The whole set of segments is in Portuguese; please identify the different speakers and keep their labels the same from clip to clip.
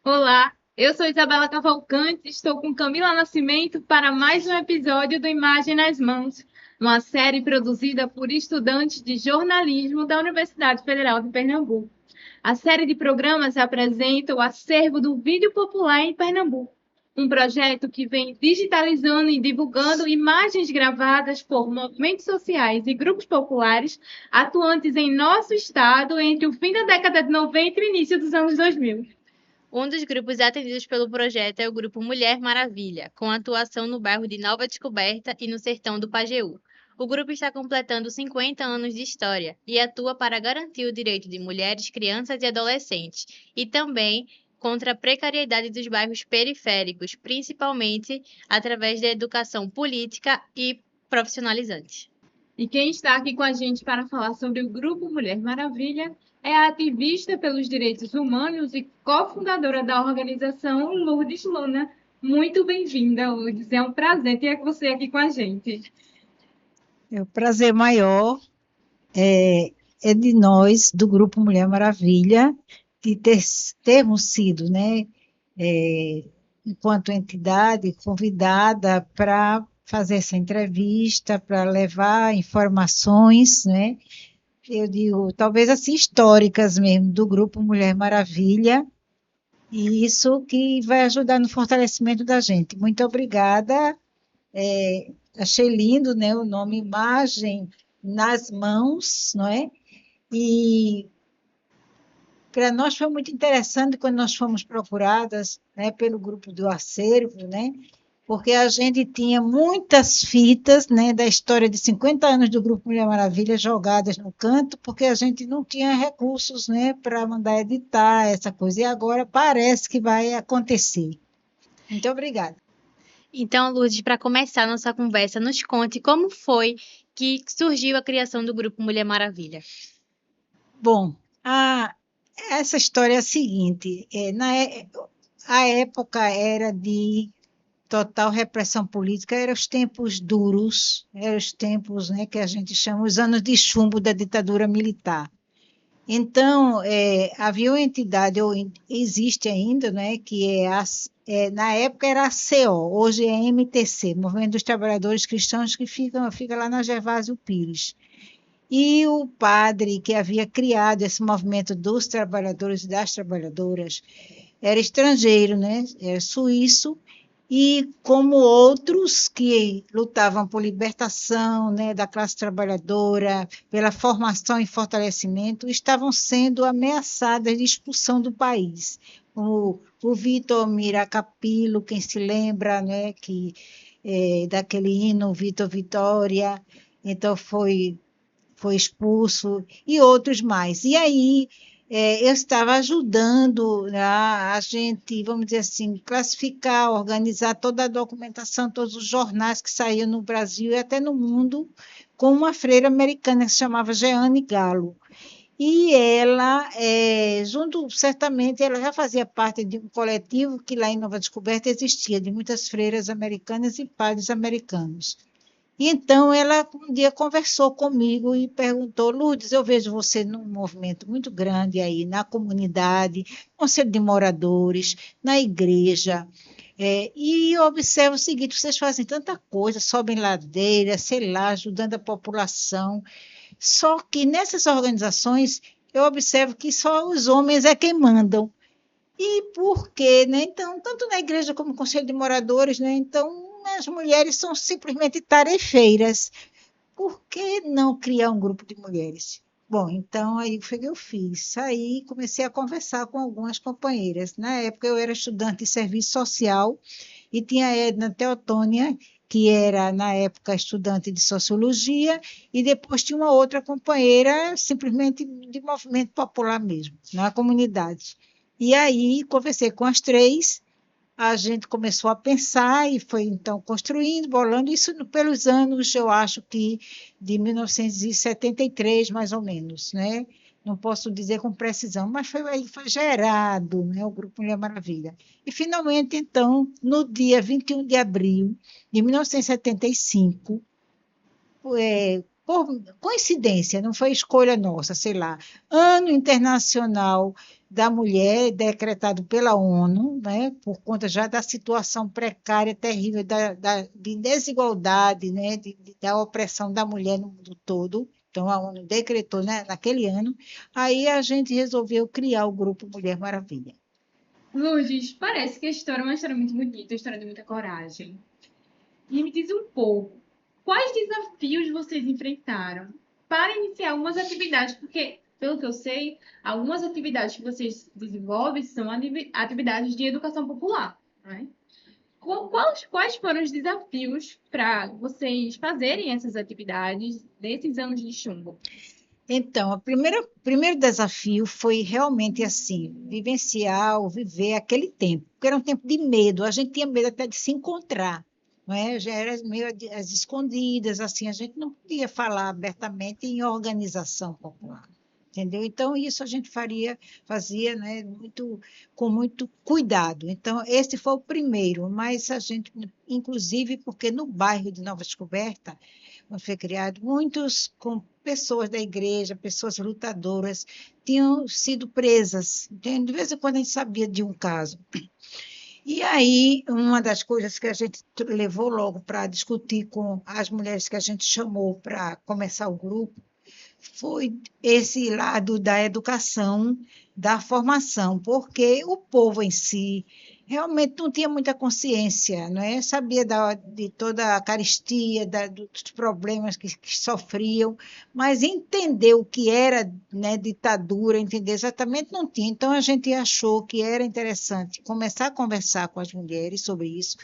Speaker 1: Olá, eu sou Isabela Cavalcante, estou com Camila Nascimento para mais um episódio do Imagem nas Mãos, uma série produzida por estudantes de jornalismo da Universidade Federal de Pernambuco. A série de programas apresenta o acervo do vídeo popular em Pernambuco, um projeto que vem digitalizando e divulgando imagens gravadas por movimentos sociais e grupos populares atuantes em nosso estado entre o fim da década de 90 e o início dos anos 2000.
Speaker 2: Um dos grupos atendidos pelo projeto é o Grupo Mulher Maravilha, com atuação no bairro de Nova Descoberta e no sertão do Pajeú. O grupo está completando 50 anos de história e atua para garantir o direito de mulheres, crianças e adolescentes, e também contra a precariedade dos bairros periféricos, principalmente através da educação política e profissionalizante.
Speaker 1: E quem está aqui com a gente para falar sobre o Grupo Mulher Maravilha é a ativista pelos direitos humanos e cofundadora da organização Lourdes Luna. Muito bem-vinda, Lourdes. É um prazer ter você aqui com a gente.
Speaker 3: O prazer maior é de nós, do Grupo Mulher Maravilha, de termos sido, né, enquanto entidade, convidada para fazer essa entrevista, para levar informações, né, eu digo, talvez assim, históricas mesmo, do Grupo Mulher Maravilha, e isso que vai ajudar no fortalecimento da gente. Muito obrigada. Achei lindo, né, o nome Imagem nas Mãos, não é? E para nós foi muito interessante quando nós fomos procuradas, né, pelo grupo do acervo, né? Porque a gente tinha muitas fitas, né, da história de 50 anos do Grupo Mulher Maravilha jogadas no canto, porque a gente não tinha recursos, né, para mandar editar essa coisa. E agora parece que vai acontecer. Muito obrigada.
Speaker 2: Então, Lourdes, para começar a nossa conversa, nos conte como foi que surgiu a criação do Grupo Mulher Maravilha.
Speaker 3: Bom, essa história é a seguinte: a época era de total repressão política, eram os tempos duros, eram os tempos, né, que a gente chama os anos de chumbo da ditadura militar. Então, havia uma entidade, ou existe ainda, né, que na época era a CO, hoje é MTC, Movimento dos Trabalhadores Cristãos, que fica lá na Gervásio Pires. E o padre que havia criado esse movimento dos trabalhadores e das trabalhadoras era estrangeiro, né? Era suíço, e como outros que lutavam por libertação, né, da classe trabalhadora, pela formação e fortalecimento, estavam sendo ameaçadas de expulsão do país. O Vitor Miracapilo, quem se lembra, né, daquele hino Vitor Vitória, então foi expulso, e outros mais. E aí eu estava ajudando, né, a gente, vamos dizer assim, classificar, organizar toda a documentação, todos os jornais que saíam no Brasil e até no mundo, com uma freira americana que se chamava Jeane Gallo. E ela, junto, certamente, ela já fazia parte de um coletivo que lá em Nova Descoberta existia, de muitas freiras americanas e padres americanos. E então ela um dia conversou comigo e perguntou: Lourdes, eu vejo você num movimento muito grande aí na comunidade, conselho de moradores, na igreja, e eu observo o seguinte: vocês fazem tanta coisa, sobem ladeira, sei lá, ajudando a população, só que nessas organizações eu observo que só os homens é quem mandam. E por quê, né? Então, tanto na igreja como no conselho de moradores, né? Então, as mulheres são simplesmente tarefeiras. Por que não criar um grupo de mulheres? Bom, então aí foi o que eu fiz. Aí comecei a conversar com algumas companheiras. Na época eu era estudante de serviço social e tinha a Edna Teotônia, que era na época estudante de sociologia, e depois tinha uma outra companheira simplesmente de movimento popular mesmo, na comunidade. E aí conversei com as três, a gente começou a pensar e foi então construindo, bolando isso pelos anos, eu acho que de 1973, mais ou menos, né? Não posso dizer com precisão, mas aí foi gerado, né, o Grupo Mulher Maravilha. E finalmente, então, no dia 21 de abril de 1975, por coincidência, não foi escolha nossa, sei lá, Ano Internacional da Mulher, decretado pela ONU, né, por conta já da situação precária, terrível, de desigualdade, né, da opressão da mulher no mundo todo. Então, a ONU decretou, né, naquele ano. Aí a gente resolveu criar o Grupo Mulher Maravilha.
Speaker 1: Lourdes, parece que a história é uma história muito bonita, uma história de muita coragem. E me diz um pouco, quais desafios vocês enfrentaram para iniciar algumas atividades? Porque, pelo que eu sei, algumas atividades que vocês desenvolvem são atividades de educação popular, não é? Quais foram os desafios para vocês fazerem essas atividades nesses anos de chumbo?
Speaker 3: Então, o primeiro desafio foi realmente assim, vivenciar ou viver aquele tempo, porque era um tempo de medo, a gente tinha medo até de se encontrar, não é? Já era meio às escondidas, assim, a gente não podia falar abertamente em organização popular, entendeu? Então, isso a gente fazia, né, com muito cuidado. Então, esse foi o primeiro, mas a gente, inclusive, porque no bairro de Nova Descoberta, onde foi criado, muitos com pessoas da igreja, pessoas lutadoras, tinham sido presas. Entende? De vez em quando a gente sabia de um caso. E aí, uma das coisas que a gente levou logo para discutir com as mulheres que a gente chamou para começar o grupo foi esse lado da educação, da formação, porque o povo em si realmente não tinha muita consciência, não é? Sabia de toda a carestia, dos problemas que sofriam, mas entender o que era, né, ditadura, entender exatamente não tinha. Então a gente achou que era interessante começar a conversar com as mulheres sobre isso,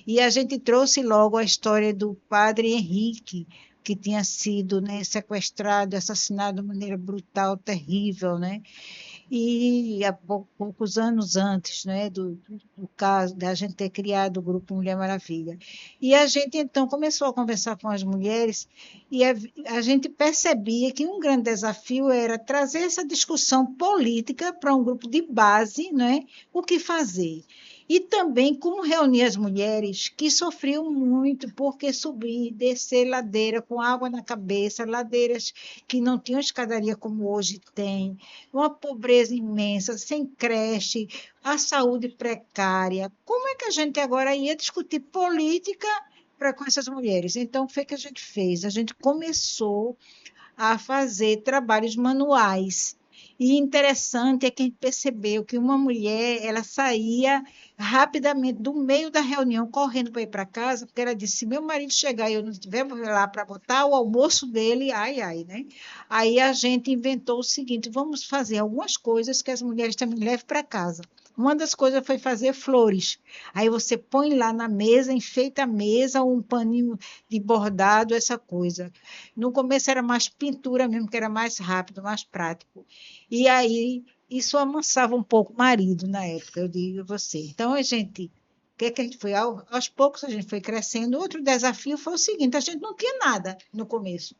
Speaker 3: e a gente trouxe logo a história do padre Henrique, que tinha sido, né, sequestrado, assassinado de maneira brutal, terrível, né? E há poucos anos antes, né, do caso da gente ter criado o Grupo Mulher Maravilha. E a gente, então, começou a conversar com as mulheres e a gente percebia que um grande desafio era trazer essa discussão política para um grupo de base, né, o que fazer. E também como reunir as mulheres que sofriam muito porque subir, descer ladeira com água na cabeça, ladeiras que não tinham escadaria como hoje tem, uma pobreza imensa, sem creche, a saúde precária. Como é que a gente agora ia discutir política com essas mulheres? Então, foi o que a gente fez. A gente começou a fazer trabalhos manuais. E interessante é que a gente percebeu que uma mulher, ela saía rapidamente do meio da reunião, correndo para ir para casa, porque ela disse, se meu marido chegar e eu não estiver lá para botar o almoço dele, ai, ai, né? Aí a gente inventou o seguinte, vamos fazer algumas coisas que as mulheres também levem para casa. Uma das coisas foi fazer flores. Aí você põe lá na mesa, enfeita a mesa, um paninho de bordado, essa coisa. No começo era mais pintura mesmo, que era mais rápido, mais prático. E aí isso amansava um pouco o marido na época, eu digo a você. Então a gente, o que é que a gente foi? Aos poucos a gente foi crescendo. Outro desafio foi o seguinte: a gente não tinha nada no começo.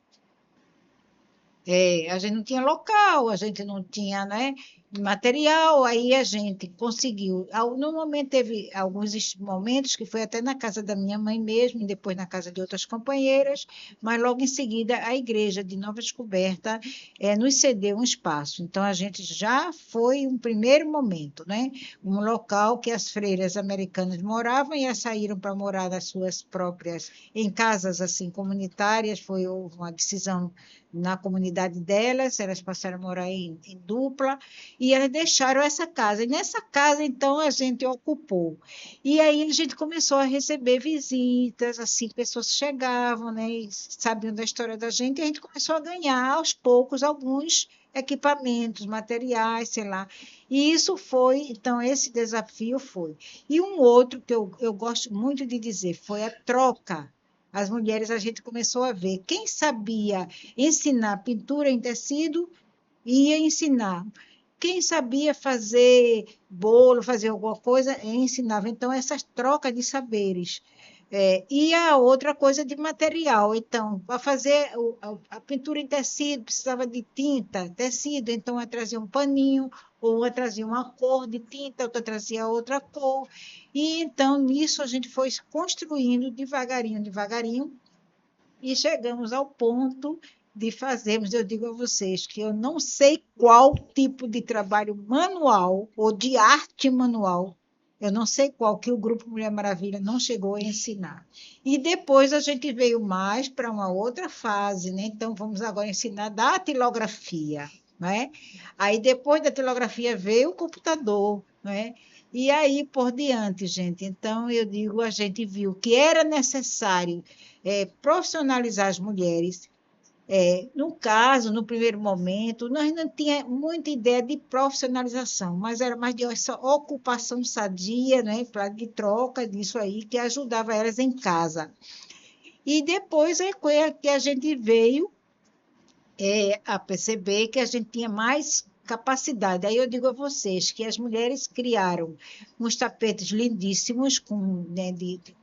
Speaker 3: A gente não tinha local, a gente não tinha, né, material, aí a gente conseguiu. No momento, teve alguns momentos que foi até na casa da minha mãe mesmo, e depois na casa de outras companheiras, mas logo em seguida a igreja de Nova Descoberta nos cedeu um espaço. Então a gente já foi um primeiro momento, né? Um local que as freiras americanas moravam e elas saíram para morar nas suas próprias, em casas assim comunitárias, houve uma decisão na comunidade delas, elas passaram a morar em dupla, e elas deixaram essa casa. E nessa casa, então, a gente ocupou. E aí a gente começou a receber visitas, assim, pessoas chegavam, né, e sabiam da história da gente, e a gente começou a ganhar, aos poucos, alguns equipamentos, materiais, sei lá. E isso foi, então, esse desafio foi. E um outro que eu gosto muito de dizer foi a troca. As mulheres, a gente começou a ver. Quem sabia ensinar pintura em tecido, ia ensinar. Quem sabia fazer bolo, fazer alguma coisa, ensinava. Então, essas trocas de saberes. E a outra coisa de material. Então, para fazer a pintura em tecido, precisava de tinta, tecido. Então, eu trazia um paninho, ou eu trazia uma cor de tinta, outra trazia outra cor. E então, nisso, a gente foi construindo devagarinho, devagarinho, e chegamos ao ponto de fazermos, eu digo a vocês que eu não sei qual tipo de trabalho manual ou de arte manual, eu não sei qual que o Grupo Mulher Maravilha não chegou a ensinar. E depois a gente veio mais para uma outra fase, né? Então vamos agora ensinar datilografia, né? Aí depois da datilografia veio o computador, né? E aí por diante, gente. Então eu digo, a gente viu que era necessário profissionalizar as mulheres. No caso, no primeiro momento, nós não tínhamos muita ideia de profissionalização, mas era mais de essa ocupação sadia, né, de troca disso aí, que ajudava elas em casa. E depois que a gente veio a perceber que a gente tinha mais capacidade. Aí eu digo a vocês que as mulheres criaram uns tapetes lindíssimos né,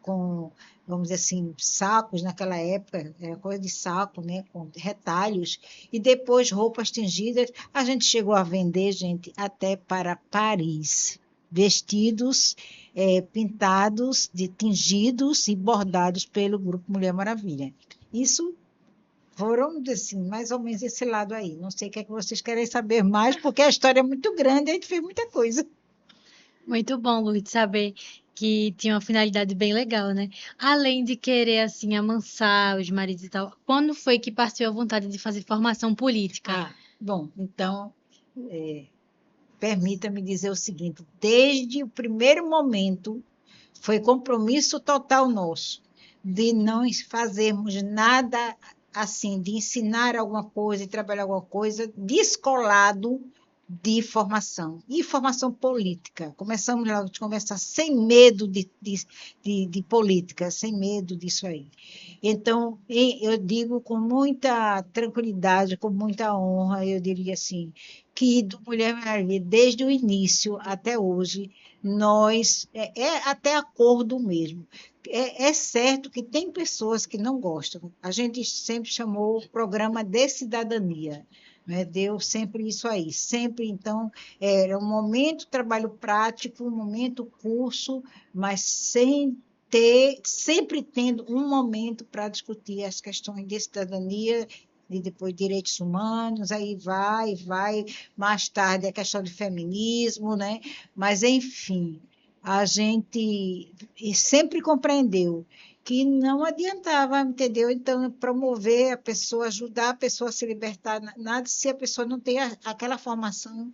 Speaker 3: com, vamos dizer assim, sacos naquela época, era coisa de saco, né, com retalhos, e depois roupas tingidas. A gente chegou a vender, gente, até para Paris. Vestidos pintados, tingidos e bordados pelo Grupo Mulher Maravilha. Isso foram, assim, mais ou menos esse lado aí. Não sei o que é que vocês querem saber mais, porque a história é muito grande, a gente fez muita coisa.
Speaker 2: Muito bom, Luiz, saber que tinha uma finalidade bem legal, né? Além de querer, assim, amansar os maridos e tal, quando foi que partiu a vontade de fazer formação política?
Speaker 3: Bom, então, permita-me dizer o seguinte: desde o primeiro momento, foi compromisso total nosso de não fazermos nada assim, de ensinar alguma coisa e trabalhar alguma coisa descolado de formação e formação política. Começamos logo a conversar sem medo de política, sem medo disso aí. Então, eu digo com muita tranquilidade, com muita honra, eu diria assim, que do Mulher Maravilha, desde o início até hoje, nós, até acordo mesmo. É certo que tem pessoas que não gostam. A gente sempre chamou o programa de cidadania, né? Deu sempre isso aí. Sempre, então, era um momento trabalho prático, um momento curso, mas sempre tendo um momento para discutir as questões de cidadania e depois direitos humanos, aí vai, mais tarde a questão do feminismo, né? Mas, enfim, a gente sempre compreendeu que não adiantava, entendeu? Então, promover a pessoa, ajudar a pessoa a se libertar, nada se a pessoa não tem aquela formação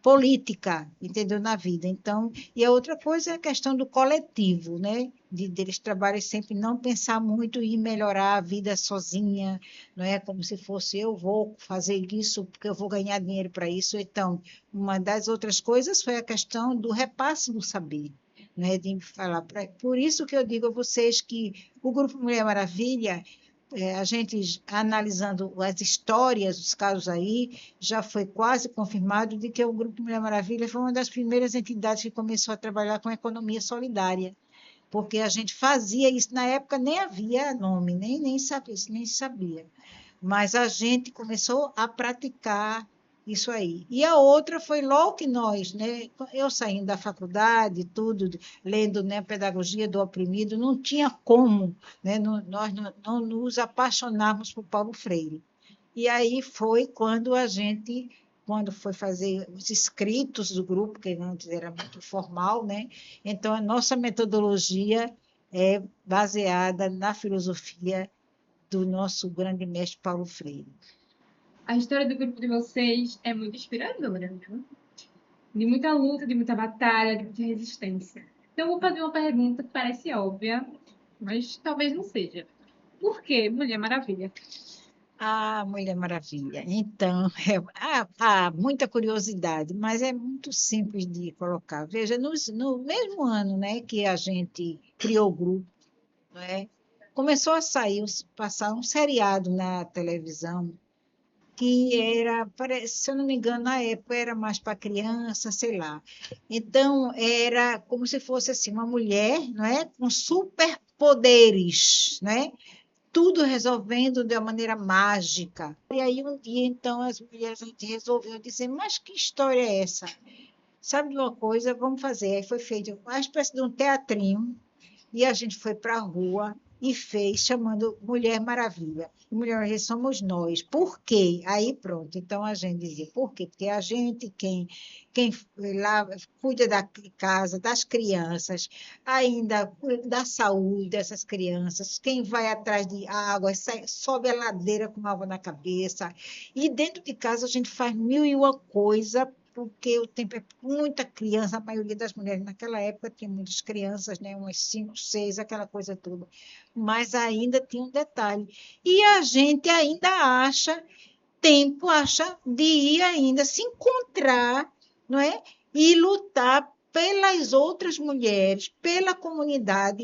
Speaker 3: política, entendeu? Na vida. Então, e a outra coisa é a questão do coletivo, né? Deles trabalharem sempre não pensar muito em melhorar a vida sozinha, não é como se fosse eu vou fazer isso porque eu vou ganhar dinheiro para isso. Então, uma das outras coisas foi a questão do repasse do saber. Né, de falar por isso que eu digo a vocês que o Grupo Mulher Maravilha, a gente analisando as histórias, os casos aí, já foi quase confirmado de que o Grupo Mulher Maravilha foi uma das primeiras entidades que começou a trabalhar com economia solidária, porque a gente fazia isso na época, nem havia nome, nem sabia. Mas a gente começou a praticar isso aí. E a outra foi logo que nós, né, eu saindo da faculdade, tudo, lendo, né, Pedagogia do Oprimido, não tinha como, né, nós não nos apaixonarmos por Paulo Freire. E aí foi quando foi fazer os escritos do grupo, que antes era muito formal, né? Então a nossa metodologia é baseada na filosofia do nosso grande mestre Paulo Freire.
Speaker 1: A história do grupo de vocês é muito inspiradora, viu? De muita luta, de muita batalha, de muita resistência. Então, eu vou fazer uma pergunta que parece óbvia, mas talvez não seja. Por que Mulher Maravilha?
Speaker 3: Mulher Maravilha. Então, há muita curiosidade, mas é muito simples de colocar. Veja, no mesmo ano, né, que a gente criou o grupo, né, começou a passar um seriado na televisão que era, se eu não me engano, na época era mais para criança, sei lá. Então, era como se fosse assim, uma mulher, não é, com superpoderes, né? Tudo resolvendo de uma maneira mágica. E aí, um dia, então, as mulheres a gente resolveu dizer, mas que história é essa? Sabe de uma coisa? Vamos fazer. Aí foi feito uma espécie de um teatrinho, e a gente foi para a rua e fez chamando Mulher Maravilha. Mulher Maravilha somos nós. Por quê? Aí pronto. Então a gente dizia, por quê? Porque a gente, quem lá cuida da casa, das crianças, ainda cuida da saúde dessas crianças, quem vai atrás de água, sobe a ladeira com água na cabeça. E dentro de casa a gente faz mil e uma coisa, porque o tempo é muita criança, a maioria das mulheres naquela época tinha muitas crianças, né? Umas 5, 6, aquela coisa toda. Mas ainda tinha um detalhe. E a gente ainda acha de ir ainda se encontrar, não é? E lutar pelas outras mulheres, pela comunidade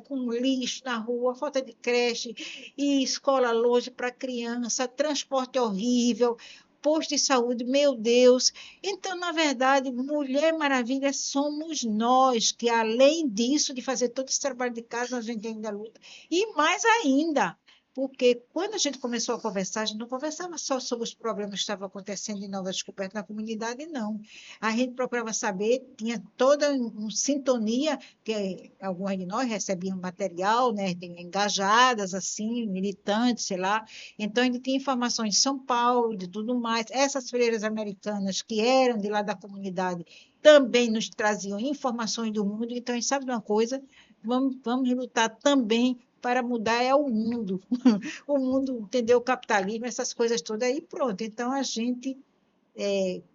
Speaker 3: com lixo na rua, falta de creche e escola longe para criança, transporte horrível, posto de saúde, meu Deus. Então, na verdade, Mulher Maravilha somos nós, que além disso, de fazer todo esse trabalho de casa, a gente ainda luta. E mais ainda, porque quando a gente começou a conversar, a gente não conversava só sobre os problemas que estavam acontecendo em Nova Descoberta na comunidade, não. A gente procurava saber, tinha toda uma sintonia, que algumas de nós recebiam material, né, engajadas, assim, militantes, sei lá. Então, a gente tinha informações de São Paulo, de tudo mais. Essas freiras americanas, que eram de lá da comunidade, também nos traziam informações do mundo. Então, a gente sabe de uma coisa, vamos lutar também para mudar o mundo. O mundo, entendeu? O capitalismo, essas coisas todas, aí pronto. Então, a gente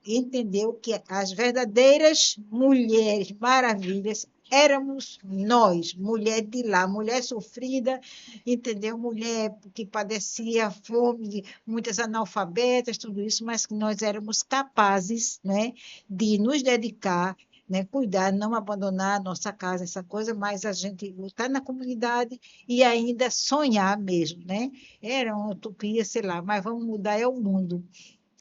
Speaker 3: entendeu que as verdadeiras mulheres maravilhas éramos nós, mulher de lá, mulher sofrida, entendeu? Mulher que padecia fome, muitas analfabetas, tudo isso, mas que nós éramos capazes, né, de nos dedicar, né, cuidar, não abandonar a nossa casa, essa coisa, mas a gente lutar na comunidade e ainda sonhar mesmo, né? Era uma utopia, sei lá, mas vamos mudar o mundo.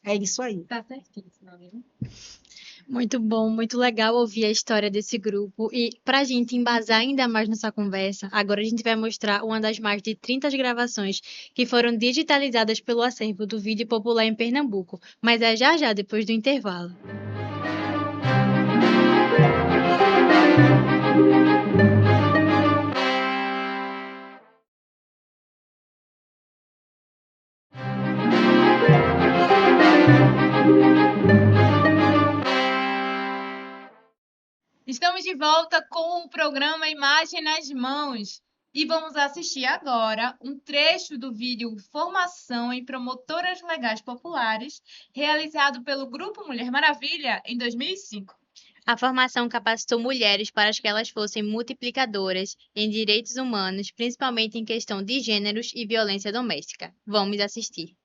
Speaker 3: É isso aí.
Speaker 1: Tá certíssimo, viu?
Speaker 2: Muito bom, muito legal ouvir a história desse grupo. E para a gente embasar ainda mais nossa conversa, agora a gente vai mostrar uma das mais de 30 gravações que foram digitalizadas pelo acervo do Vídeo Popular em Pernambuco, mas é já já depois do intervalo.
Speaker 1: Estamos de volta com o programa Imagem nas Mãos e vamos assistir agora um trecho do vídeo Formação em Promotoras Legais Populares, realizado pelo Grupo Mulher Maravilha em 2005.
Speaker 2: A formação capacitou mulheres para que elas fossem multiplicadoras em direitos humanos, principalmente em questão de gêneros e violência doméstica. Vamos assistir.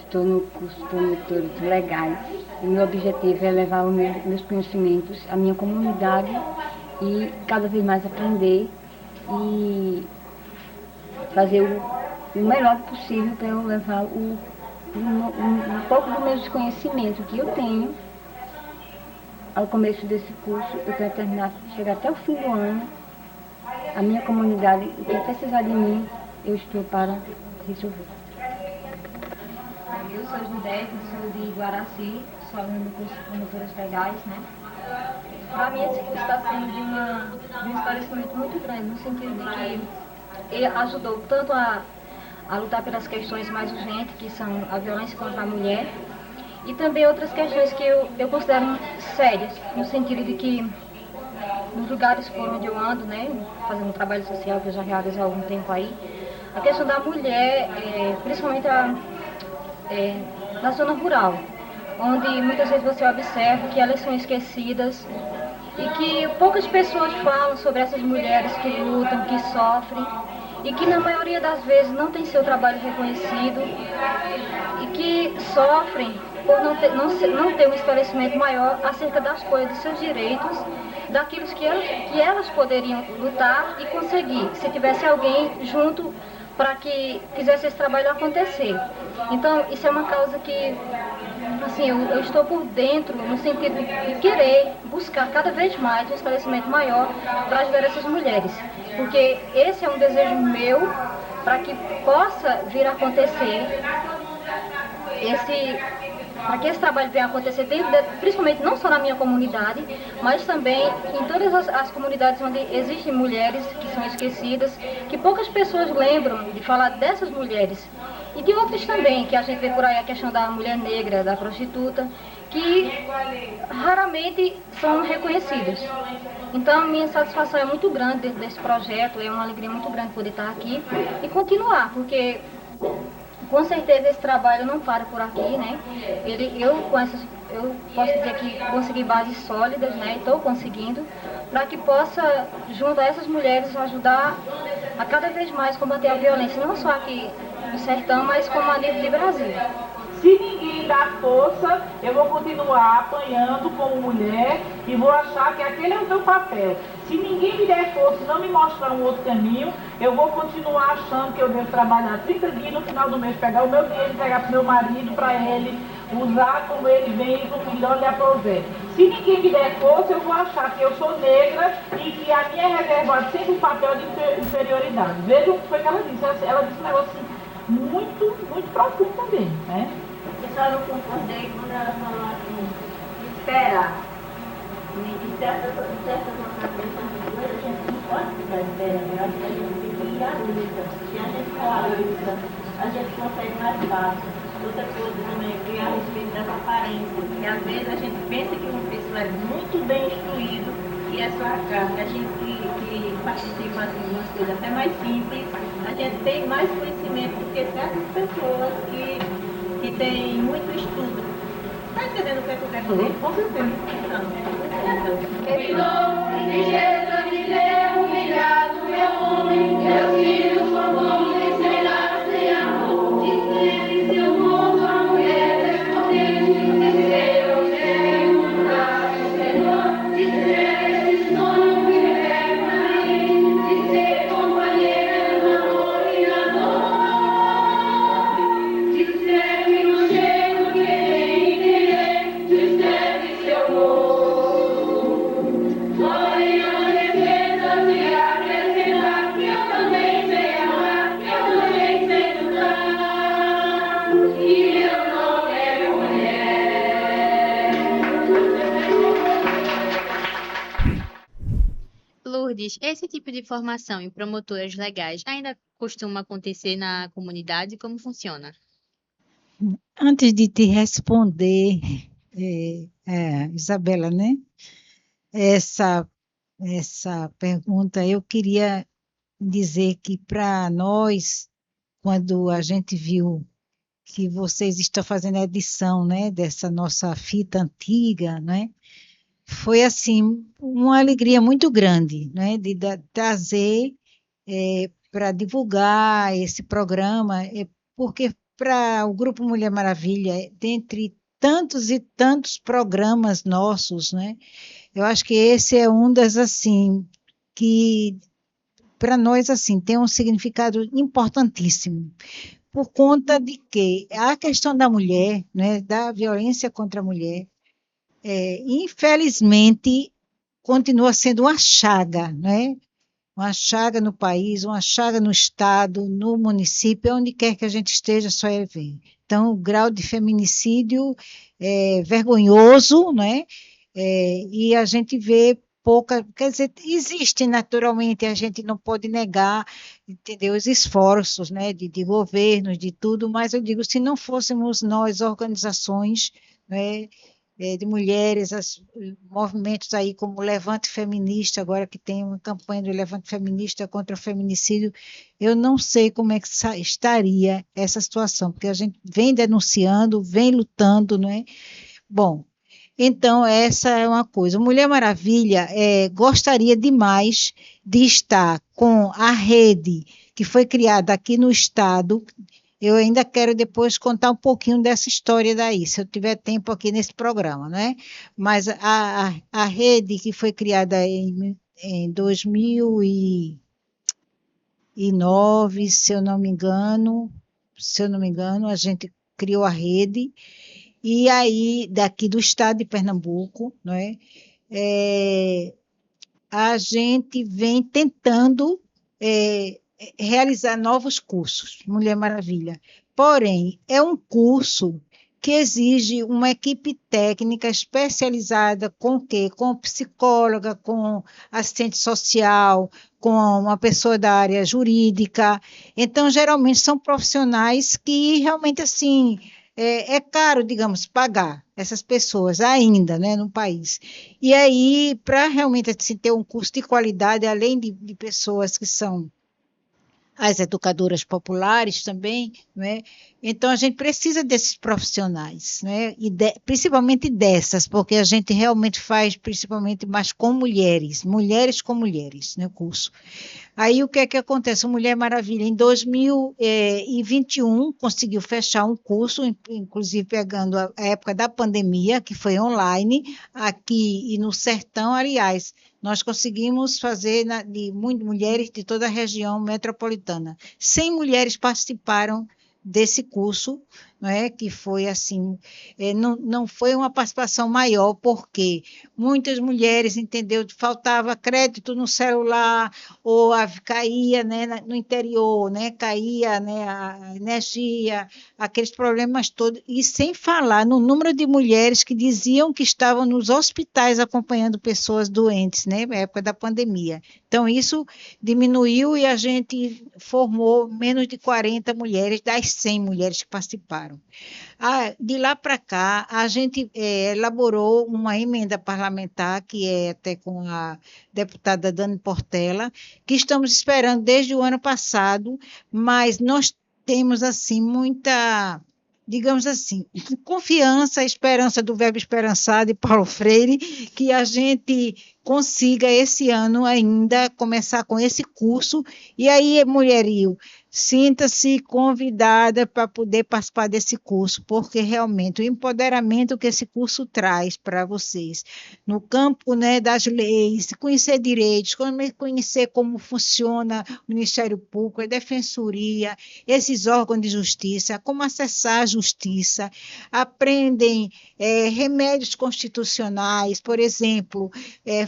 Speaker 4: Estou no curso de promotores legais e meu objetivo é levar os meus conhecimentos à minha comunidade e cada vez mais aprender e fazer o melhor possível para eu levar um pouco do meu conhecimento que eu tenho ao começo desse curso. Eu quero terminar, chegar até o fim do ano, a minha comunidade, o que precisar de mim, eu estou para resolver.
Speaker 5: Eu sou Judete, sou de Guaraci, sou aluna do curso de promotoras legais, né? Para mim esse curso está sendo de um esclarecimento muito grande, no sentido de que ele ajudou tanto a lutar pelas questões mais urgentes, que são a violência contra a mulher, e também outras questões que eu considero sérias, no sentido de que nos lugares por onde eu ando, né, fazendo um trabalho social que eu já realizo há algum tempo aí, a questão da mulher, principalmente na zona rural, onde muitas vezes você observa que elas são esquecidas e que poucas pessoas falam sobre essas mulheres que lutam, que sofrem e que na maioria das vezes não tem seu trabalho reconhecido e que sofrem por não ter um esclarecimento maior acerca das coisas, dos seus direitos, daquilo que elas poderiam lutar e conseguir, se tivesse alguém junto para que fizesse esse trabalho acontecer. Então, isso é uma causa que, assim, eu estou por dentro, no sentido de querer buscar cada vez mais um esclarecimento maior para ajudar essas mulheres. Porque esse é um desejo meu para que possa vir a acontecer para que esse trabalho venha acontecer principalmente não só na minha comunidade, mas também em todas as comunidades onde existem mulheres que são esquecidas, que poucas pessoas lembram de falar dessas mulheres. E de outras também, que a gente vê por aí a questão da mulher negra, da prostituta, que raramente são reconhecidas. Então, minha satisfação é muito grande dentro desse projeto, é uma alegria muito grande poder estar aqui e continuar, porque com certeza esse trabalho não para por aqui, né? Eu posso dizer que consegui bases sólidas, né? Estou conseguindo, para que possa, junto a essas mulheres, ajudar a cada vez mais combater a violência, não só aqui no sertão, mas como a nível de Brasil.
Speaker 6: Se ninguém dá força, eu vou continuar apanhando como mulher e vou achar que aquele é o meu papel. Se ninguém me der força e não me mostrar um outro caminho, eu vou continuar achando que eu devo trabalhar 30 dias no final do mês, pegar o meu dinheiro, entregar para o meu marido, para ele usar como ele bem, o melhor lhe aproveita. Se ninguém me der força, eu vou achar que eu sou negra e que a minha é reservada sempre um papel de inferioridade. Vejam o que foi que ela disse. Ela disse um negócio assim, muito profundo também, né?
Speaker 7: Eu só não concordei quando ela falou assim, esperar. Em certas ocasiões, a gente não pode ficar esperando, eu acho que a gente tem que ir à luta. Se a gente for à luta, a gente consegue mais fácil. Outra coisa também é a respeito das aparências, que às vezes a gente pensa que uma pessoa é muito bem instruído e é só a carne. A gente que participa assim, de umas coisas até mais simples, a gente tem mais conhecimento do que certas pessoas que têm muito estudo. Está entendendo o que eu quero dizer?
Speaker 6: Com certeza.
Speaker 7: Em nome de Jesus, me deu humilhado, meu homem, meus filhos com nome será sem amor. Dizer seu mundo a mulher, respondendo de seu Deus, Senhor, dizer esse sonho que é para mim, de ser companheiro no amor e na dor, dizer que no jeito que tem entender, dizer seu amor.
Speaker 2: Lourdes, esse tipo de formação em promotoras legais ainda costuma acontecer na comunidade? Como funciona?
Speaker 3: Antes de te responder, Isabela, né? Essa pergunta, eu queria dizer que para nós, quando a gente viu que vocês estão fazendo a edição, né, dessa nossa fita antiga, né, foi assim uma alegria muito grande, né, de trazer para divulgar esse programa, porque para o Grupo Mulher Maravilha, dentre tantos e tantos programas nossos, né, eu acho que esse é um das assim que para nós assim tem um significado importantíssimo, por conta de que a questão da mulher, né, da violência contra a mulher, infelizmente continua sendo uma chaga, né? Uma chaga no país, uma chaga no estado, no município, onde quer que a gente esteja, só é ver. Então, o grau de feminicídio é vergonhoso, né? E a gente vê pouca, quer dizer, existe naturalmente, a gente não pode negar, entendeu, os esforços, né, de governos, de tudo, mas eu digo, se não fôssemos nós, organizações, né, de mulheres, movimentos aí como o Levante Feminista, agora que tem uma campanha do Levante Feminista contra o feminicídio, eu não sei como é que estaria essa situação, porque a gente vem denunciando, vem lutando, não é? Bom, então essa é uma coisa. Mulher Maravilha gostaria demais de estar com a rede que foi criada aqui no estado. Eu ainda quero depois contar um pouquinho dessa história daí, se eu tiver tempo aqui nesse programa, né? Mas a rede que foi criada em 2009, se eu não me engano, a gente criou a rede, e aí daqui do estado de Pernambuco, né? A gente vem tentando realizar novos cursos, Mulher Maravilha. Porém, é um curso que exige uma equipe técnica especializada com o quê? Com psicóloga, com assistente social, com uma pessoa da área jurídica. Então, geralmente, são profissionais que realmente, assim, é caro, digamos, pagar essas pessoas ainda, né, no país. E aí, para realmente assim, ter um curso de qualidade, além de pessoas que são as educadoras populares também, né? Então a gente precisa desses profissionais, né? Principalmente dessas, porque a gente realmente faz principalmente mais com mulheres, mulheres com mulheres, né, o curso. Aí o que é que acontece? O Mulher Maravilha, em 2021, conseguiu fechar um curso, inclusive pegando a época da pandemia, que foi online, aqui e no Sertão, aliás, nós conseguimos fazer de muitas mulheres de toda a região metropolitana. 100 mulheres participaram desse curso, não é? Que foi assim, não foi uma participação maior, porque muitas mulheres, entendeu, faltava crédito no celular, ou caía, né, no interior, né, caía, né, a energia, aqueles problemas todos, e sem falar no número de mulheres que diziam que estavam nos hospitais acompanhando pessoas doentes, né, na época da pandemia. Então, isso diminuiu e a gente formou menos de 40 mulheres das 100 mulheres que participaram. De lá para cá, a gente elaborou uma emenda parlamentar, que é até com a deputada Dani Portela, que estamos esperando desde o ano passado, mas nós temos assim muita, digamos assim, confiança, esperança do verbo esperançar de Paulo Freire, que a gente consiga esse ano ainda começar com esse curso. E aí, mulherio, sinta-se convidada para poder participar desse curso, porque realmente o empoderamento que esse curso traz para vocês, no campo, né, das leis, conhecer direitos, conhecer como funciona o Ministério Público, a Defensoria, esses órgãos de justiça, como acessar a justiça, aprendem remédios constitucionais, por exemplo,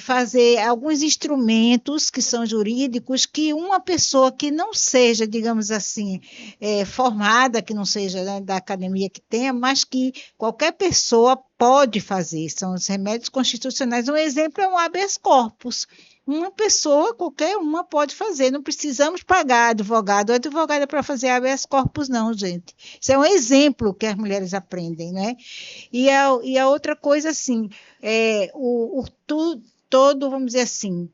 Speaker 3: fazer alguns instrumentos que são jurídicos que uma pessoa que não seja, digamos assim, formada, que não seja, né, da academia que tenha, mas que qualquer pessoa pode fazer. São os remédios constitucionais. Um exemplo é um habeas corpus. Uma pessoa, qualquer uma, pode fazer. Não precisamos pagar advogado ou advogada para fazer habeas corpus, não, gente. Isso é um exemplo que as mulheres aprendem, né? E a outra coisa, assim, todo, vamos dizer assim,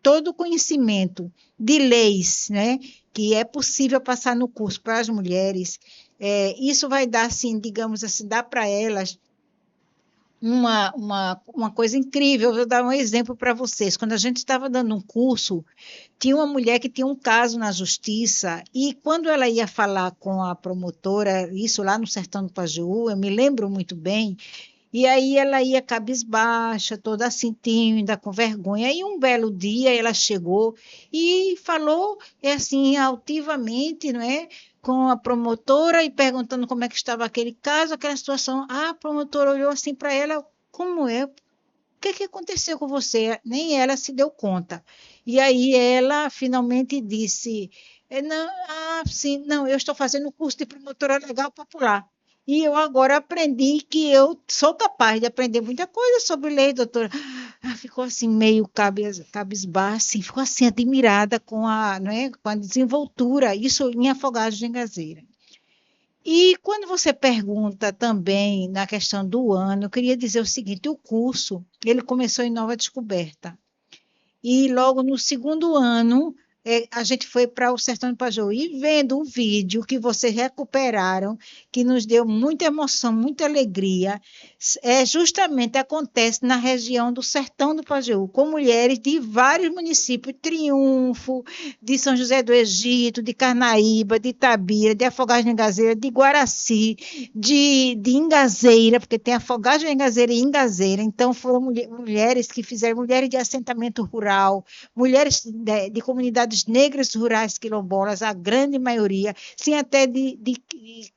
Speaker 3: todo conhecimento de leis, né, que é possível passar no curso para as mulheres, isso vai dar, assim, digamos assim, dá para elas uma coisa incrível. Eu vou dar um exemplo para vocês. Quando a gente estava dando um curso, tinha uma mulher que tinha um caso na justiça, e quando ela ia falar com a promotora, isso lá no Sertão do Pajeú, eu me lembro muito bem, e aí ela ia cabisbaixa, toda assim, tímida, com vergonha. Aí um belo dia ela chegou e falou assim, altivamente, não é, com a promotora, e perguntando como é que estava aquele caso, aquela situação. A promotora olhou assim para ela: como é? O que aconteceu com você? Nem ela se deu conta. E aí ela finalmente disse: não, sim, não, eu estou fazendo um curso de promotora legal popular. E eu agora aprendi que eu sou capaz de aprender muita coisa sobre lei, doutora. Ficou assim, meio cabisbaixa, assim, ficou assim, admirada com né, com a desenvoltura, isso em Afogados de Engazeira. E quando você pergunta também na questão do ano, eu queria dizer o seguinte: o curso, ele começou em Nova Descoberta. E logo no segundo ano, a gente foi para o Sertão do Pajeú, e vendo o vídeo que vocês recuperaram, que nos deu muita emoção, muita alegria, justamente acontece na região do Sertão do Pajeú, com mulheres de vários municípios: Triunfo, de São José do Egito, de Carnaíba, de Itabira, de Afogados de Engazeira, de Guaraci, de Engazeira, porque tem Afogados de Engazeira e Engazeira. Então foram mulheres que fizeram, mulheres de assentamento rural, mulheres de comunidades negras rurais quilombolas, a grande maioria, sim, até de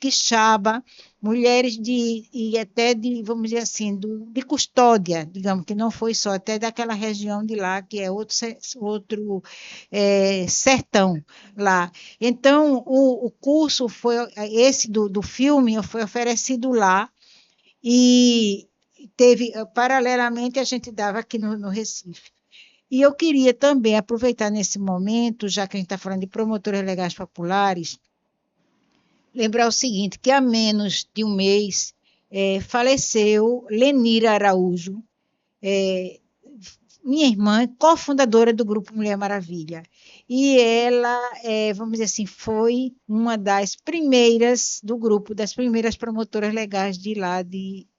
Speaker 3: Quixaba, mulheres e até de, vamos dizer assim, de custódia, digamos, que não foi só, até daquela região de lá, que é outro sertão lá. Então, o curso foi, esse do filme foi oferecido lá, E teve, paralelamente, a gente dava aqui no Recife. E eu queria também aproveitar nesse momento, já que a gente está falando de promotores legais populares, lembrar o seguinte, que há menos de um mês faleceu Lenira Araújo, minha irmã, cofundadora do Grupo Mulher Maravilha. E ela, vamos dizer assim, foi uma das primeiras do grupo, das primeiras promotoras legais de lá,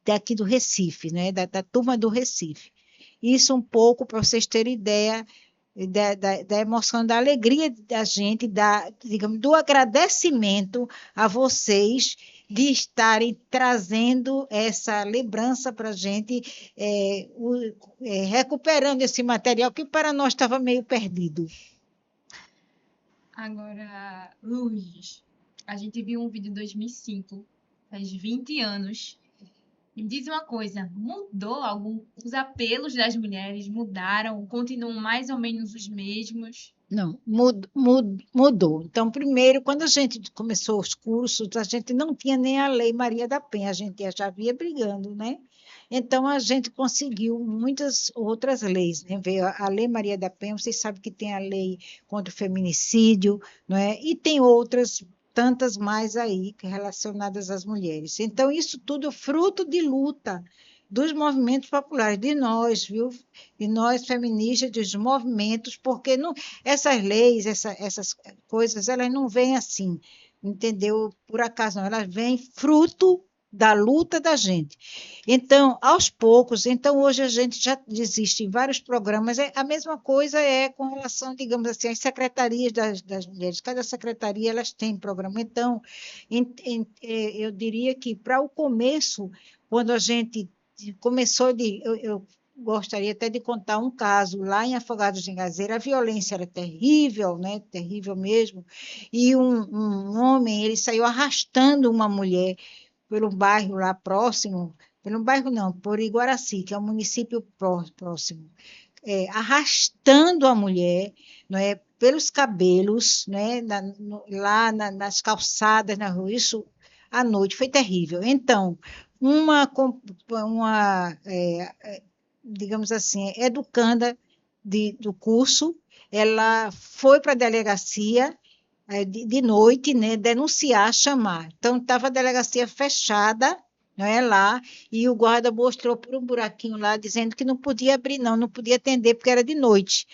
Speaker 3: daqui do Recife, né? da turma do Recife. Isso um pouco para vocês terem ideia da emoção, da alegria da gente, digamos, do agradecimento a vocês de estarem trazendo essa lembrança para a gente, recuperando esse material que para nós estava meio perdido.
Speaker 1: Agora, Luiz, a gente viu um vídeo em 2005, faz 20 anos. Me diz uma coisa, mudou os apelos das mulheres mudaram, continuam mais ou menos os mesmos?
Speaker 3: Não, mudou. Então, primeiro, quando a gente começou os cursos, a gente não tinha nem a Lei Maria da Penha, a gente já via brigando, né? Então, a gente conseguiu muitas outras leis, né? Veio a Lei Maria da Penha, vocês sabem que tem a lei contra o feminicídio, não é? E tem outras tantas mais aí relacionadas às mulheres. Então, isso tudo é fruto de luta dos movimentos populares, de nós, viu? De nós feministas, dos movimentos, porque não, essas leis, essas coisas, elas não vêm assim, entendeu? Por acaso não, elas vêm fruto da luta da gente. Então, aos poucos, então hoje a gente já existe em vários programas, a mesma coisa com relação, digamos assim, às secretarias das mulheres. Cada secretaria, elas têm programa. Então, eu diria que para o começo, quando a gente começou eu gostaria até de contar um caso lá em Afogados de Engazeira, a violência era terrível, né? Terrível mesmo, e um homem, ele saiu arrastando uma mulher pelo bairro lá próximo, pelo bairro não, por Iguaraci, que é um município próximo, arrastando a mulher, não é, pelos cabelos, né, lá nas calçadas, na rua, isso à noite, foi terrível. Então, digamos assim, educanda do curso, ela foi para a delegacia de noite, né, denunciar, chamar. Então, estava a delegacia fechada, não é, lá, e o guarda mostrou por um buraquinho lá, dizendo que não podia abrir, não podia atender, porque era de noite.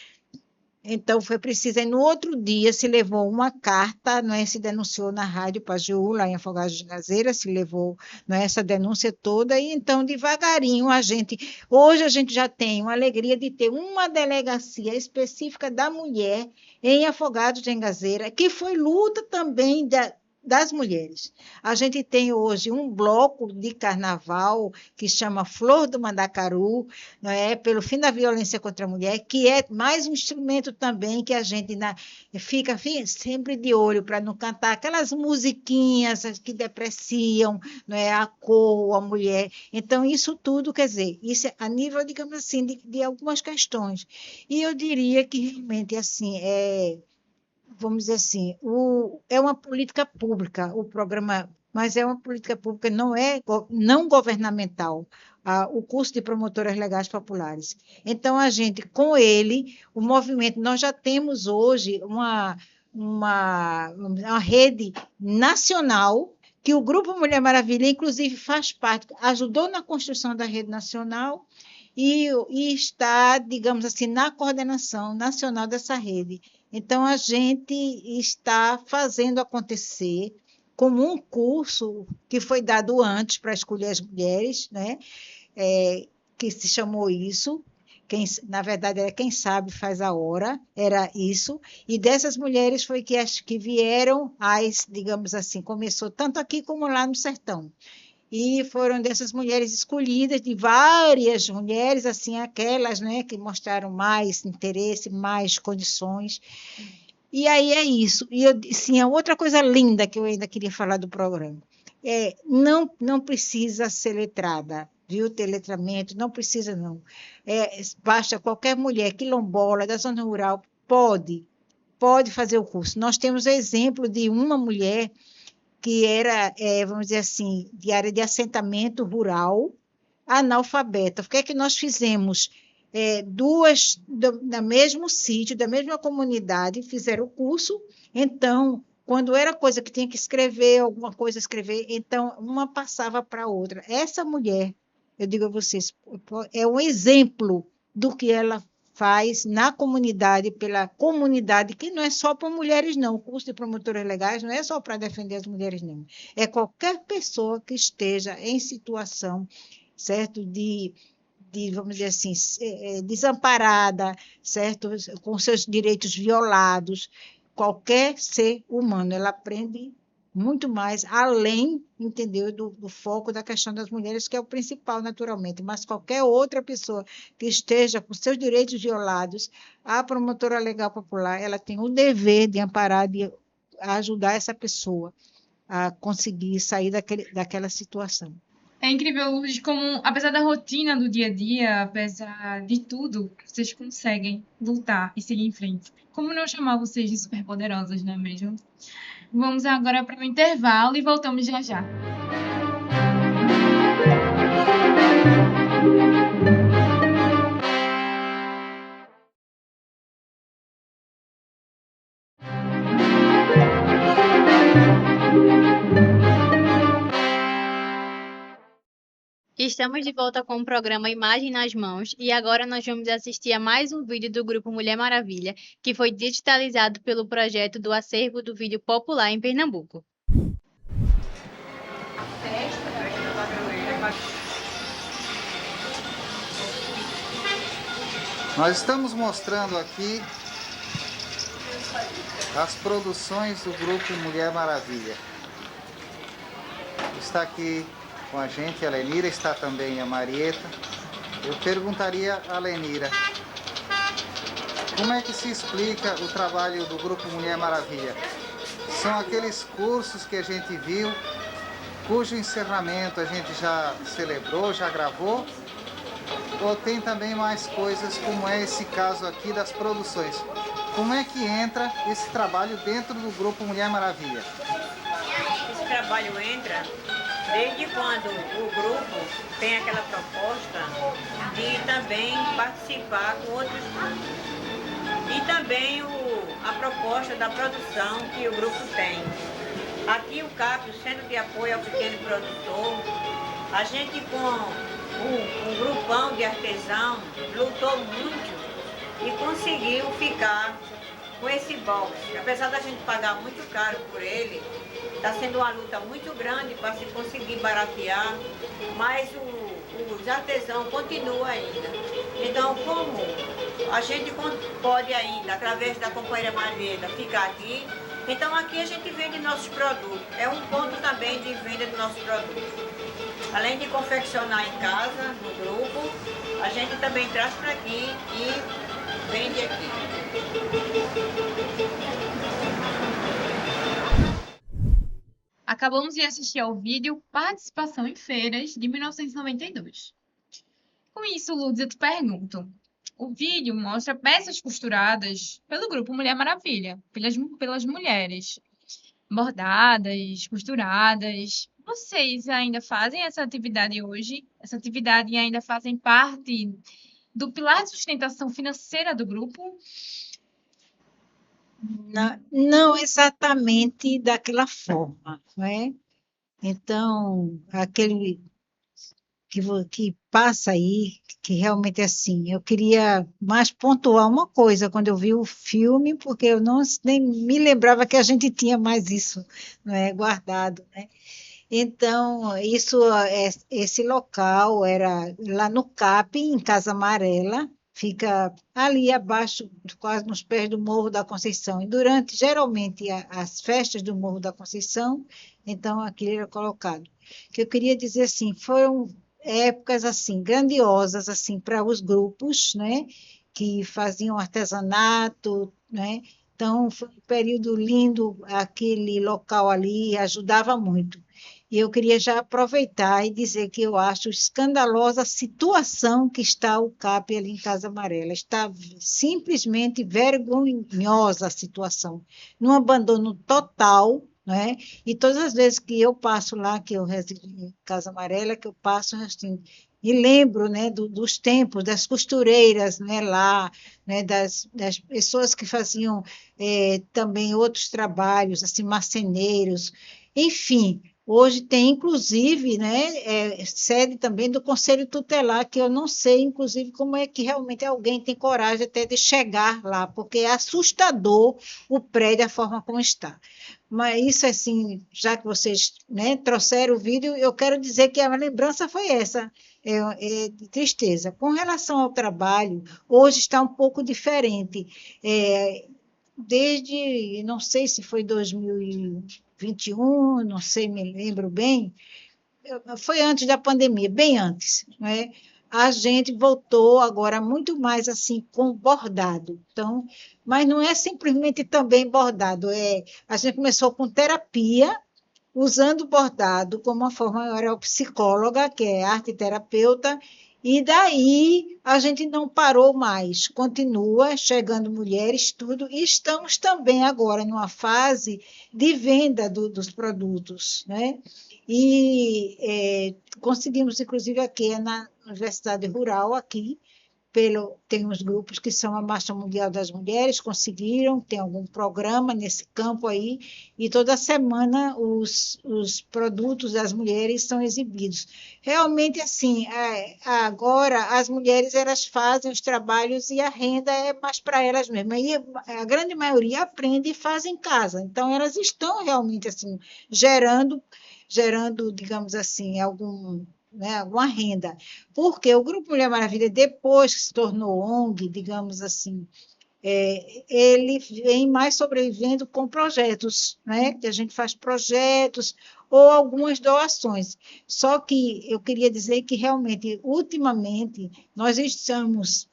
Speaker 3: Então, foi preciso, aí no outro dia se levou uma carta, não é, se denunciou na Rádio Pajeú, lá em Afogados de Engazeira, se levou, não é, essa denúncia toda, e então, devagarinho, hoje a gente já tem uma alegria de ter uma delegacia específica da mulher em Afogados de Engazeira, que foi luta também das mulheres. A gente tem hoje um bloco de carnaval que chama Flor do Mandacaru, não é? Pelo fim da violência contra a mulher, que é mais um instrumento também que a gente fica sempre de olho para não cantar aquelas musiquinhas que depreciam, não é? A cor, a mulher. Então, isso tudo, quer dizer, isso é a nível, digamos assim, de algumas questões. E eu diria que realmente, assim, vamos dizer assim, é uma política pública, o programa, mas é uma política pública, não governamental, o curso de promotoras legais populares. Então, a gente, com ele, o movimento, nós já temos hoje uma rede nacional, que o Grupo Mulher Maravilha, inclusive, faz parte, ajudou na construção da rede nacional, e está, digamos assim, na coordenação nacional dessa rede. Então, a gente está fazendo acontecer como um curso que foi dado antes para escolher as mulheres, né? Que se chamou isso, na verdade era Quem Sabe Faz a Hora, era isso, e dessas mulheres foi que vieram, digamos assim, começou tanto aqui como lá no sertão. E foram dessas mulheres escolhidas, de várias mulheres, assim, aquelas, né, que mostraram mais interesse, mais condições. E aí é isso. E sim, a outra coisa linda que eu ainda queria falar do programa não precisa ser letrada, viu? Ter letramento, não precisa, não. Basta qualquer mulher quilombola da zona rural pode fazer o curso. Nós temos o exemplo de uma mulher que era, vamos dizer assim, de área de assentamento rural, analfabeta. O que é que nós fizemos? Duas do mesmo sítio, da mesma comunidade, fizeram o curso. Então, quando era coisa que tinha que escrever, alguma coisa escrever, então uma passava para a outra. Essa mulher, eu digo a vocês, é um exemplo do que ela faz na comunidade, pela comunidade, que não é só para mulheres, não. O curso de promotoras legais não é só para defender as mulheres, não. É qualquer pessoa que esteja em situação, certo, de vamos dizer assim, desamparada, certo, com seus direitos violados, qualquer ser humano, ela aprende muito mais, além, entendeu, do foco da questão das mulheres, que é o principal, naturalmente, mas qualquer outra pessoa que esteja com seus direitos violados, a promotora legal popular, ela tem o dever de amparar, de ajudar essa pessoa a conseguir sair daquela situação.
Speaker 1: É incrível, Lourdes, como, apesar da rotina do dia a dia, apesar de tudo, vocês conseguem lutar e seguir em frente. Como não chamar vocês de superpoderosas, não é mesmo? Vamos agora para o intervalo e voltamos já já.
Speaker 2: Estamos de volta com o programa Imagem nas Mãos e agora nós vamos assistir a mais um vídeo do Grupo Mulher Maravilha, que foi digitalizado pelo projeto do Acervo do Vídeo Popular em Pernambuco.
Speaker 8: Nós estamos mostrando aqui as produções do Grupo Mulher Maravilha. Está aqui com a gente a Lenira, está também a Marieta. Eu perguntaria a Lenira, como é que se explica o trabalho do Grupo Mulher Maravilha? São aqueles cursos que a gente viu, cujo encerramento a gente já celebrou, já gravou? Ou tem também mais coisas, como é esse caso aqui das produções? Como é que entra esse trabalho dentro do Grupo Mulher Maravilha?
Speaker 9: Esse trabalho entra desde quando o grupo tem aquela proposta de também participar com outros grupos. E também a proposta da produção que o grupo tem. Aqui o CAP, o Centro de Apoio ao Pequeno Produtor, a gente com um grupão de artesão lutou muito e conseguiu ficar com esse box. Apesar da gente pagar muito caro por ele, está sendo uma luta muito grande para se conseguir baratear, mas os artesãos continuam ainda. Então, como a gente pode ainda, através da companheira Marieta, ficar aqui, então aqui a gente vende nossos produtos. É um ponto também de venda dos nossos produtos. Além de confeccionar em casa, no grupo, a gente também traz para aqui e vende aqui.
Speaker 1: Acabamos de assistir ao vídeo Participação em Feiras, de 1992. Com isso, Lourdes, eu te pergunto. O vídeo mostra peças costuradas pelo Grupo Mulher Maravilha, pelas mulheres, bordadas, costuradas. Vocês ainda fazem essa atividade hoje? Essa atividade ainda fazem parte do pilar de sustentação financeira do grupo?
Speaker 3: Não exatamente daquela forma, não é? Então, aquele que passa aí, que realmente é assim, eu queria mais pontuar uma coisa quando eu vi o filme, porque eu nem me lembrava que a gente tinha mais isso, não é, guardado, né? Então, esse local era lá no CAP, em Casa Amarela, fica ali abaixo, quase nos pés do Morro da Conceição. E durante, geralmente, as festas do Morro da Conceição, então aquilo era colocado. O que eu queria dizer assim, foram épocas assim grandiosas assim para os grupos, né, que faziam artesanato, né? Então foi um período lindo, aquele local ali ajudava muito. E eu queria já aproveitar e dizer que eu acho escandalosa a situação que está o CAP ali em Casa Amarela. Está simplesmente vergonhosa a situação. Num abandono total, né? E todas as vezes que eu passo lá, que eu resido em Casa Amarela, que eu passo assim, e lembro, né, dos tempos, das costureiras, né, lá, né, das pessoas que faziam também outros trabalhos, assim, marceneiros, enfim. Hoje tem, inclusive, né, sede também do Conselho Tutelar, que eu não sei, inclusive, como é que realmente alguém tem coragem até de chegar lá, porque é assustador o prédio, a forma como está. Mas isso, assim, já que vocês, né, trouxeram o vídeo, eu quero dizer que a lembrança foi essa, de tristeza. Com relação ao trabalho, hoje está um pouco diferente. Desde, não sei se foi 2021, não sei, me lembro bem, foi antes da pandemia, bem antes, né? A gente voltou agora muito mais assim com bordado. Então, mas não é simplesmente também bordado, a gente começou com terapia, usando o bordado como uma forma, eu era psicóloga, que é arte terapeuta, e daí a gente não parou mais, continua chegando mulheres, tudo, e estamos também agora numa fase de venda dos produtos, né? E conseguimos, inclusive, aqui na Universidade Rural, aqui, tem uns grupos que são a Marcha Mundial das Mulheres, conseguiram, tem algum programa nesse campo aí, e toda semana os produtos das mulheres são exibidos. Realmente, assim, agora as mulheres elas fazem os trabalhos e a renda é mais para elas mesmas. E a grande maioria aprende e faz em casa. Então, elas estão realmente assim, gerando, digamos assim, alguma renda. Porque o Grupo Mulher Maravilha, depois que se tornou ONG, digamos assim, ele vem mais sobrevivendo com projetos, né? Que a gente faz projetos ou algumas doações. Só que eu queria dizer que realmente, ultimamente, nós estamos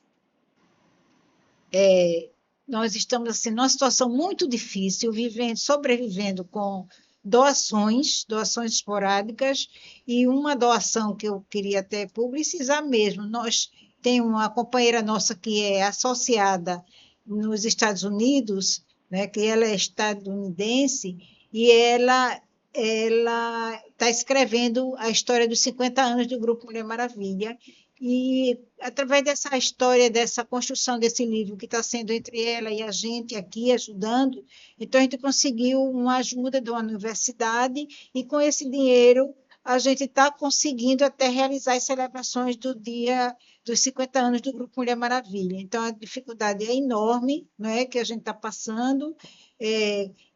Speaker 3: assim numa situação muito difícil, sobrevivendo com doações esporádicas, e uma doação que eu queria até publicizar mesmo. Nós tem uma companheira nossa que é associada nos Estados Unidos, né, que ela é estadunidense, e ela está escrevendo a história dos 50 anos do Grupo Mulher Maravilha, e através dessa história, dessa construção desse livro que está sendo entre ela e a gente aqui ajudando, então a gente conseguiu uma ajuda de uma universidade, e com esse dinheiro a gente está conseguindo até realizar as celebrações do dia dos 50 anos do Grupo Mulher Maravilha. Então, a dificuldade é enorme, né, que a gente está passando.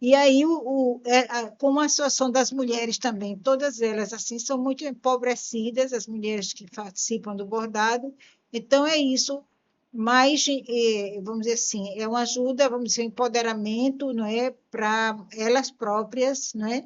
Speaker 3: E aí, como a situação das mulheres também, todas elas assim são muito empobrecidas, as mulheres que participam do bordado. Então, é isso. Mas, vamos dizer assim, é uma ajuda, vamos dizer, um empoderamento, não é, para elas próprias, não é?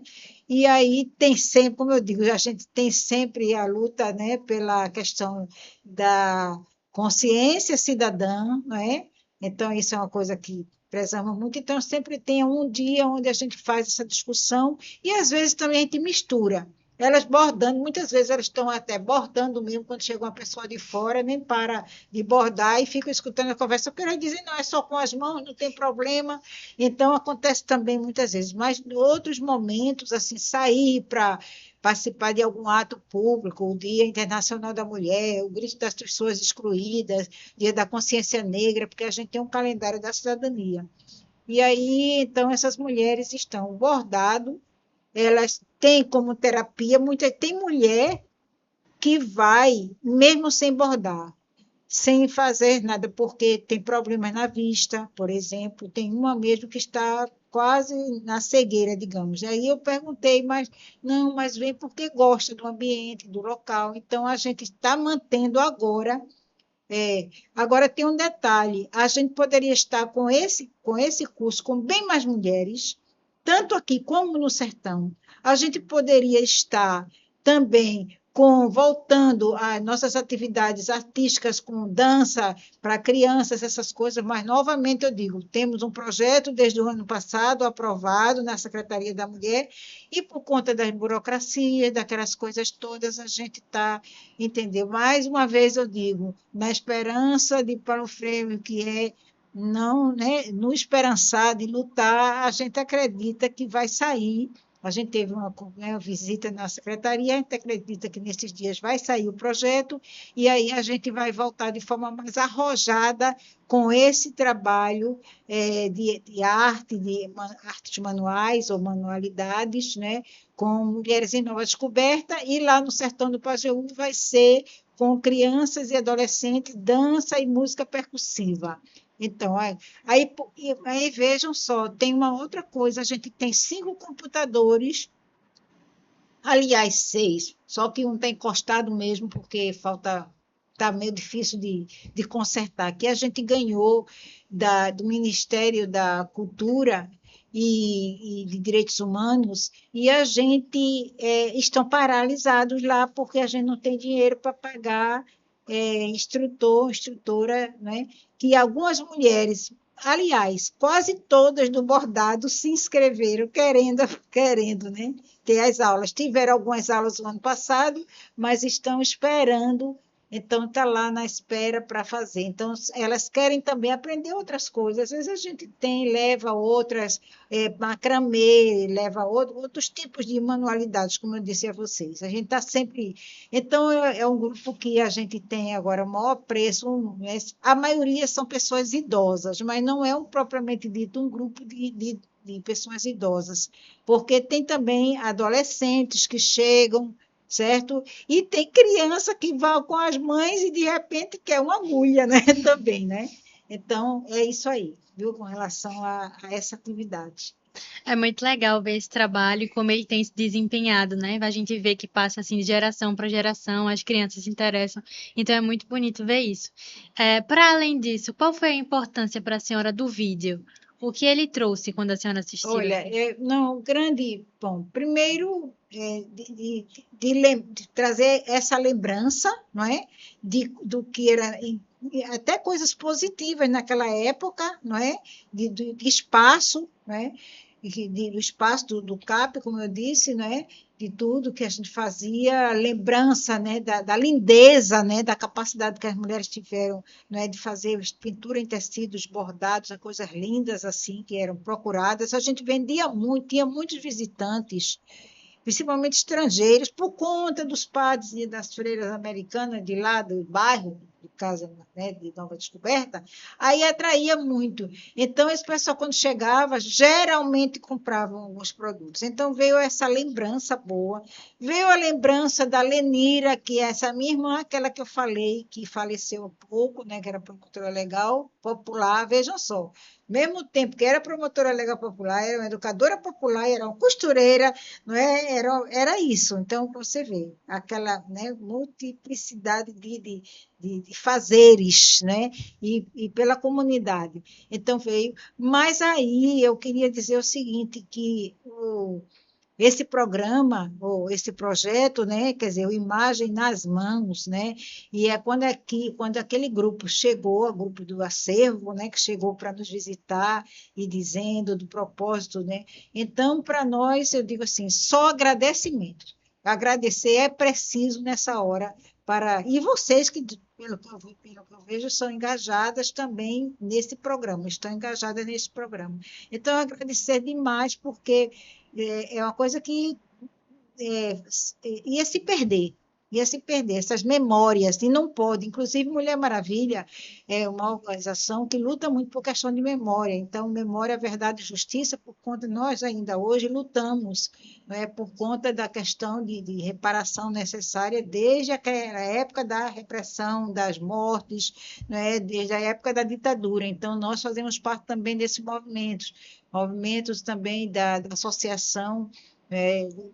Speaker 3: E aí tem sempre, como eu digo, a gente tem sempre a luta, né, pela questão da consciência cidadã, não é? Então, isso é uma coisa que prezamos muito. Então, sempre tem um dia onde a gente faz essa discussão, e às vezes também a gente mistura. Elas bordando, muitas vezes elas estão até bordando mesmo, quando chega uma pessoa de fora, nem para de bordar e fica escutando a conversa. Eu quero dizer, não, é só com as mãos, não tem problema. Então, acontece também muitas vezes. Mas, em outros momentos, assim, sair para participar de algum ato público, o Dia Internacional da Mulher, o Grito das Pessoas Excluídas, Dia da Consciência Negra, porque a gente tem um calendário da cidadania. E aí, então, essas mulheres estão bordado, elas têm como terapia, tem mulher que vai, mesmo sem bordar, sem fazer nada, porque tem problemas na vista, por exemplo, tem uma mesmo que está quase na cegueira, digamos. Aí eu perguntei, mas vem porque gosta do ambiente, do local. Então, a gente está mantendo agora. Agora tem um detalhe, a gente poderia estar com esse curso com bem mais mulheres, tanto aqui como no sertão. A gente poderia estar também voltando às nossas atividades artísticas, com dança para crianças, essas coisas, mas, novamente, eu digo, temos um projeto desde o ano passado, aprovado na Secretaria da Mulher, e por conta das burocracias, daquelas coisas todas, a gente está, entendeu? Mais uma vez eu digo, na esperança de Paulo Freire, que é não, né, no esperançar de lutar, a gente acredita que vai sair. A gente teve uma visita na secretaria, a gente acredita que nesses dias vai sair o projeto, e aí a gente vai voltar de forma mais arrojada com esse trabalho de arte, artes manuais ou manualidades, né, com mulheres em nova descoberta, e lá no Sertão do Pajeú vai ser com crianças e adolescentes, dança e música percussiva. Então, aí vejam só, tem uma outra coisa, a gente tem 5 computadores, aliás, 6, só que um está encostado mesmo, porque está meio difícil de consertar, que a gente ganhou do Ministério da Cultura e de Direitos Humanos, e a gente estão paralisados lá, porque a gente não tem dinheiro para pagar instrutora, né? Que algumas mulheres, aliás, quase todas do bordado se inscreveram querendo, né, ter as aulas. Tiveram algumas aulas no ano passado, mas estão esperando, então está lá na espera para fazer. Então, elas querem também aprender outras coisas. Às vezes a gente leva outras, macramê, leva outros tipos de manualidades, como eu disse a vocês. A gente está sempre... Então, é um grupo que a gente tem agora o maior preço. A maioria são pessoas idosas, mas não é propriamente dito um grupo de pessoas idosas, porque tem também adolescentes que chegam, certo? E tem criança que vai com as mães e de repente quer uma agulha, né? Também, né? Então, é isso aí, viu? Com relação a essa atividade.
Speaker 2: É muito legal ver esse trabalho e como ele tem se desempenhado, né? A gente vê que passa assim de geração para geração, as crianças se interessam, então é muito bonito ver isso. Para além disso, qual foi a importância para a senhora do vídeo? O que ele trouxe quando a senhora assistiu?
Speaker 3: Olha, não, grande, bom, primeiro de trazer essa lembrança, não é? Do que era até coisas positivas naquela época, não é? De espaço, não é? Do espaço do CAP, como eu disse, né? De tudo que a gente fazia, lembrança, né? Da lindeza, né? Da capacidade que as mulheres tiveram, né? De fazer pintura em tecidos bordados, coisas lindas assim, que eram procuradas. A gente vendia muito, tinha muitos visitantes, principalmente estrangeiros, por conta dos padres e das freiras americanas de lá do bairro, de casa, né, de Nova Descoberta, aí atraía muito. Então, esse pessoal, quando chegava, geralmente compravam alguns produtos. Então, veio essa lembrança boa, veio a lembrança da Lenira, que é essa minha irmã, aquela que eu falei, que faleceu há pouco, né, que era promotora legal popular, vejam só. Mesmo tempo que era promotora legal popular, era uma educadora popular, era uma costureira, não é? Era isso. Então, você vê aquela, né, multiplicidade de fazeres, né? E pela comunidade. Então, veio. Mas aí eu queria dizer o seguinte, que esse programa, ou esse projeto, né, quer dizer, o Imagem nas Mãos, né, e é quando aquele grupo chegou, o grupo do acervo, né, que chegou para nos visitar e dizendo do propósito, né, então, para nós, eu digo assim, só agradecimento. Agradecer é preciso nessa hora, e vocês que, pelo que eu vejo, são engajadas também nesse programa, estão engajadas nesse programa. Então, agradecer demais, porque é uma coisa que ia se perder, essas memórias, e não pode. Inclusive, Mulher Maravilha é uma organização que luta muito por questão de memória. Então, memória, verdade e justiça, por conta, nós ainda hoje lutamos, né, por conta da questão de reparação necessária desde aquela época da repressão, das mortes, né, desde a época da ditadura. Então, nós fazemos parte também desses movimentos também da associação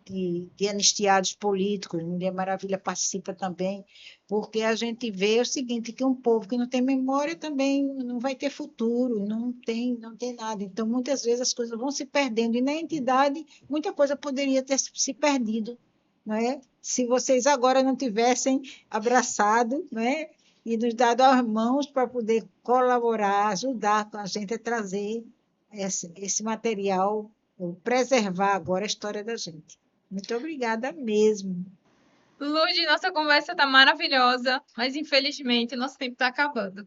Speaker 3: de anistiados políticos. Mulher Maravilha participa também, porque a gente vê o seguinte, que um povo que não tem memória também não vai ter futuro, não tem nada. Então, muitas vezes as coisas vão se perdendo, e na entidade muita coisa poderia ter se perdido, não é? Se vocês agora não tivessem abraçado, não é? E nos dado as mãos para poder colaborar, ajudar a gente a trazer esse material, preservar agora a história da gente. Muito obrigada mesmo.
Speaker 1: Lud, nossa conversa está maravilhosa, mas infelizmente nosso tempo está acabando.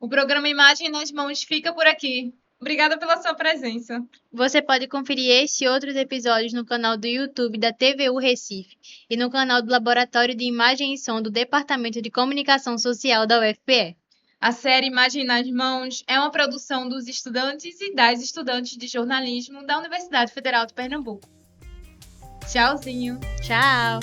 Speaker 1: O programa Imagem nas Mãos fica por aqui. Obrigada pela sua presença.
Speaker 2: Você pode conferir este e outros episódios no canal do YouTube da TVU Recife e no canal do Laboratório de Imagem e Som do Departamento de Comunicação Social da UFPE.
Speaker 1: A série Imagem nas Mãos é uma produção dos estudantes e das estudantes de jornalismo da Universidade Federal de Pernambuco. Tchauzinho.
Speaker 2: Tchau!